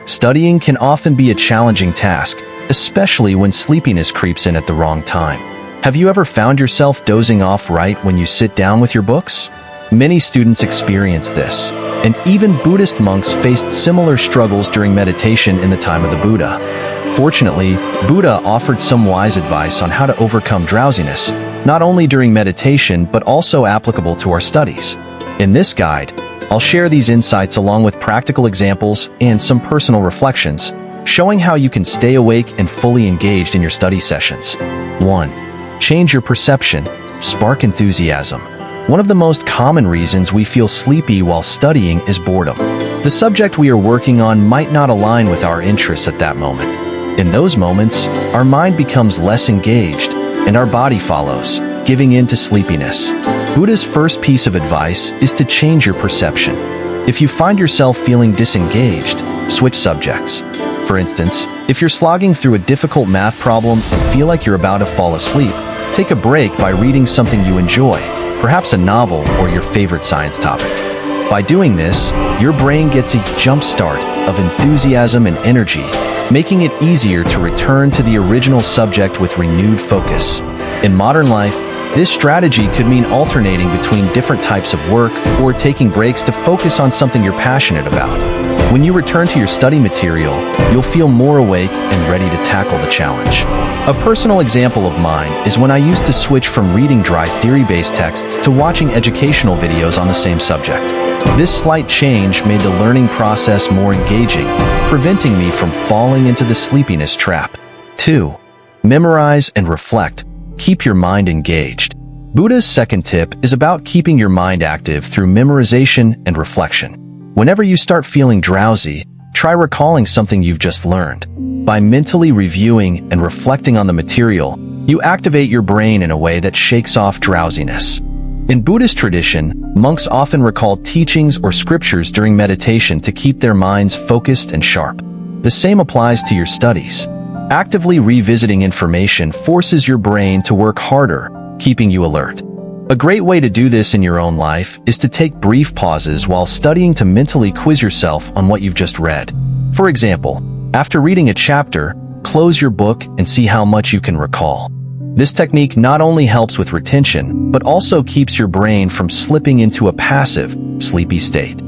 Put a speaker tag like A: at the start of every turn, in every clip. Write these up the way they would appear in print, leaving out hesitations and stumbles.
A: Studying can often be a challenging task, especially when sleepiness creeps in at the wrong time. Have you ever found yourself dozing off right when you sit down with your books? Many students experience this, and even Buddhist monks faced similar struggles during meditation in the time of the Buddha. Fortunately, Buddha offered some wise advice on how to overcome drowsiness, not only during meditation but also applicable to our studies. In this guide, I'll share these insights along with practical examples and some personal reflections, showing how you can stay awake and fully engaged in your study sessions. 1. Change your perception. Spark enthusiasm. One of the most common reasons we feel sleepy while studying is boredom. The subject we are working on might not align with our interests at that moment. In those moments, our mind becomes less engaged, and our body follows, giving in to sleepiness. Buddha's first piece of advice is to change your perception. If you find yourself feeling disengaged, switch subjects. For instance, if you're slogging through a difficult math problem and feel like you're about to fall asleep, take a break by reading something you enjoy, perhaps a novel or your favorite science topic. By doing this, your brain gets a jump start of enthusiasm and energy, making it easier to return to the original subject with renewed focus. In modern life, this strategy could mean alternating between different types of work or taking breaks to focus on something you're passionate about. When you return to your study material, you'll feel more awake and ready to tackle the challenge. A personal example of mine is when I used to switch from reading dry theory-based texts to watching educational videos on the same subject. This slight change made the learning process more engaging, preventing me from falling into the sleepiness trap. 2. Memorize and reflect. Keep your mind engaged. Buddha's second tip is about keeping your mind active through memorization and reflection. Whenever you start feeling drowsy, try recalling something you've just learned. By mentally reviewing and reflecting on the material, you activate your brain in a way that shakes off drowsiness. In Buddhist tradition, monks often recall teachings or scriptures during meditation to keep their minds focused and sharp. The same applies to your studies. Actively revisiting information forces your brain to work harder, keeping you alert. A great way to do this in your own life is to take brief pauses while studying to mentally quiz yourself on what you've just read. For example, after reading a chapter, close your book and see how much you can recall. This technique not only helps with retention, but also keeps your brain from slipping into a passive, sleepy state.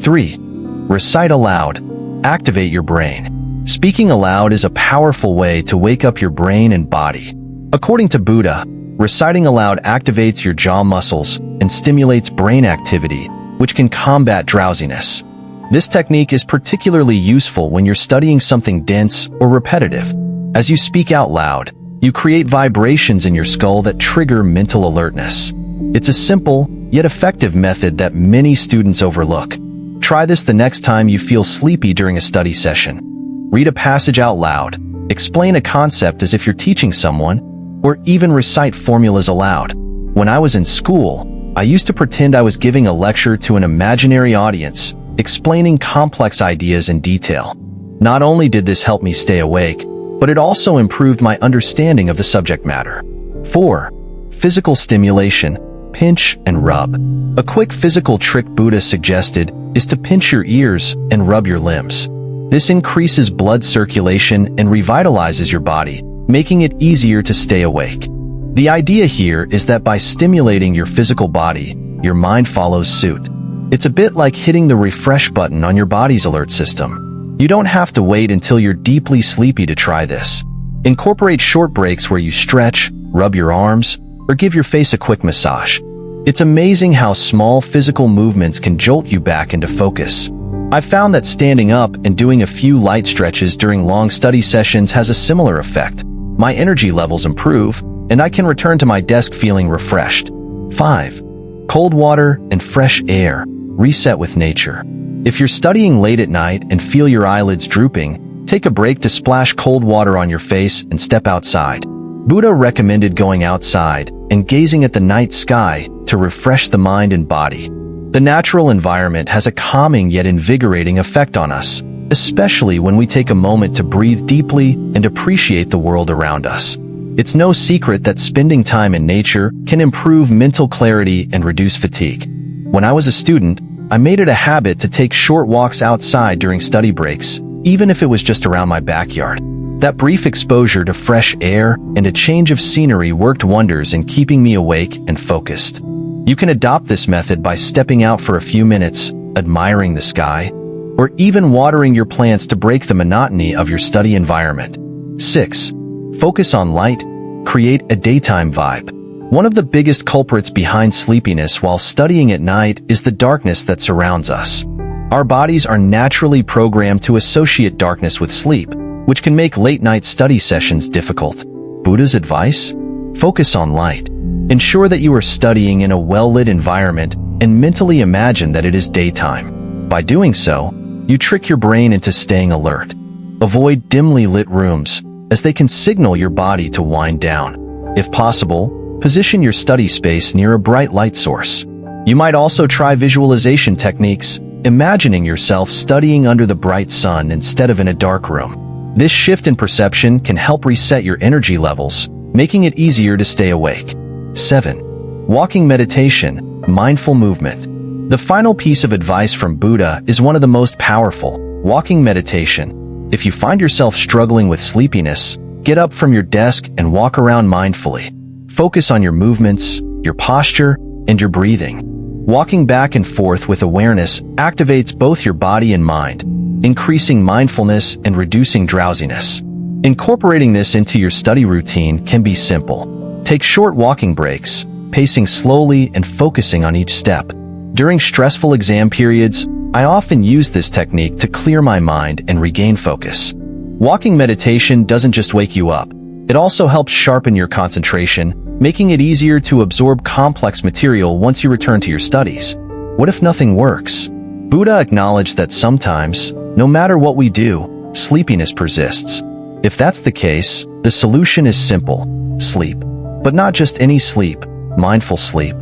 A: 3. Recite aloud. Activate your brain. Speaking aloud is a powerful way to wake up your brain and body. According to Buddha, reciting aloud activates your jaw muscles and stimulates brain activity, which can combat drowsiness. This technique is particularly useful when you're studying something dense or repetitive. As you speak out loud, you create vibrations in your skull that trigger mental alertness. It's a simple, yet effective method that many students overlook. Try this the next time you feel sleepy during a study session. Read a passage out loud, explain a concept as if you're teaching someone, or even recite formulas aloud. When I was in school, I used to pretend I was giving a lecture to an imaginary audience, explaining complex ideas in detail. Not only did this help me stay awake, but it also improved my understanding of the subject matter. 4. Physical stimulation. Pinch and rub. A quick physical trick Buddha suggested is to pinch your ears and rub your limbs. This increases blood circulation and revitalizes your body, making it easier to stay awake. The idea here is that by stimulating your physical body, your mind follows suit. It's a bit like hitting the refresh button on your body's alert system. You don't have to wait until you're deeply sleepy to try this. Incorporate short breaks where you stretch, rub your arms, or give your face a quick massage. It's amazing how small physical movements can jolt you back into focus. I've found that standing up and doing a few light stretches during long study sessions has a similar effect. My energy levels improve, and I can return to my desk feeling refreshed. 5. Cold water and fresh air. Reset with nature. If you're studying late at night and feel your eyelids drooping, take a break to splash cold water on your face and step outside. Buddha recommended going outside and gazing at the night sky to refresh the mind and body. The natural environment has a calming yet invigorating effect on us, especially when we take a moment to breathe deeply and appreciate the world around us. It's no secret that spending time in nature can improve mental clarity and reduce fatigue. When I was a student, I made it a habit to take short walks outside during study breaks, even if it was just around my backyard. That brief exposure to fresh air and a change of scenery worked wonders in keeping me awake and focused. You can adopt this method by stepping out for a few minutes, admiring the sky, or even watering your plants to break the monotony of your study environment. 6. Focus on light. Create a daytime vibe. One of the biggest culprits behind sleepiness while studying at night is the darkness that surrounds us. Our bodies are naturally programmed to associate darkness with sleep, which can make late-night study sessions difficult. Buddha's advice? Focus on light. Ensure that you are studying in a well-lit environment and mentally imagine that it is daytime. By doing so, you trick your brain into staying alert. Avoid dimly lit rooms, as they can signal your body to wind down. If possible, position your study space near a bright light source. You might also try visualization techniques, imagining yourself studying under the bright sun instead of in a dark room. This shift in perception can help reset your energy levels, making it easier to stay awake. 7. Walking meditation, mindful movement. The final piece of advice from Buddha is one of the most powerful: walking meditation. If you find yourself struggling with sleepiness, get up from your desk and walk around mindfully. Focus on your movements, your posture, and your breathing. Walking back and forth with awareness activates both your body and mind, increasing mindfulness and reducing drowsiness. Incorporating this into your study routine can be simple. Take short walking breaks, pacing slowly and focusing on each step. During stressful exam periods, I often use this technique to clear my mind and regain focus. Walking meditation doesn't just wake you up. It also helps sharpen your concentration, making it easier to absorb complex material once you return to your studies. What if nothing works? Buddha acknowledged that sometimes, no matter what we do, sleepiness persists. If that's the case, the solution is simple: sleep. But not just any sleep, mindful sleep.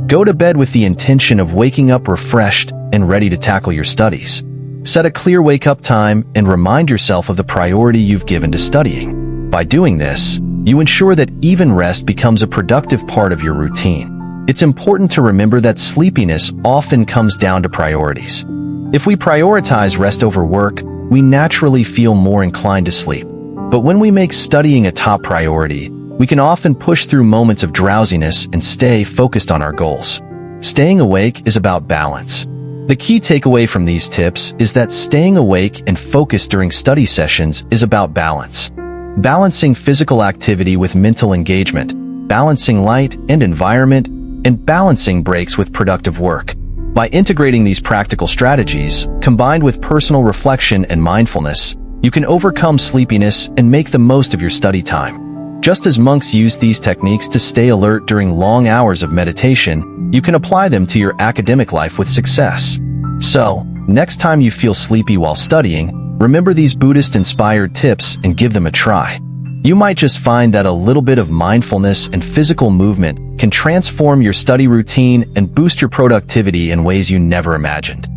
A: Go to bed with the intention of waking up refreshed and ready to tackle your studies. Set a clear wake-up time and remind yourself of the priority you've given to studying. By doing this, you ensure that even rest becomes a productive part of your routine. It's important to remember that sleepiness often comes down to priorities. If we prioritize rest over work, we naturally feel more inclined to sleep. But when we make studying a top priority, we can often push through moments of drowsiness and stay focused on our goals. Staying awake is about balance. The key takeaway from these tips is that staying awake and focused during study sessions is about balance. Balancing physical activity with mental engagement, balancing light and environment, and balancing breaks with productive work. By integrating these practical strategies, combined with personal reflection and mindfulness, you can overcome sleepiness and make the most of your study time. Just as monks use these techniques to stay alert during long hours of meditation, you can apply them to your academic life with success. So, next time you feel sleepy while studying, remember these Buddhist-inspired tips and give them a try. You might just find that a little bit of mindfulness and physical movement can transform your study routine and boost your productivity in ways you never imagined.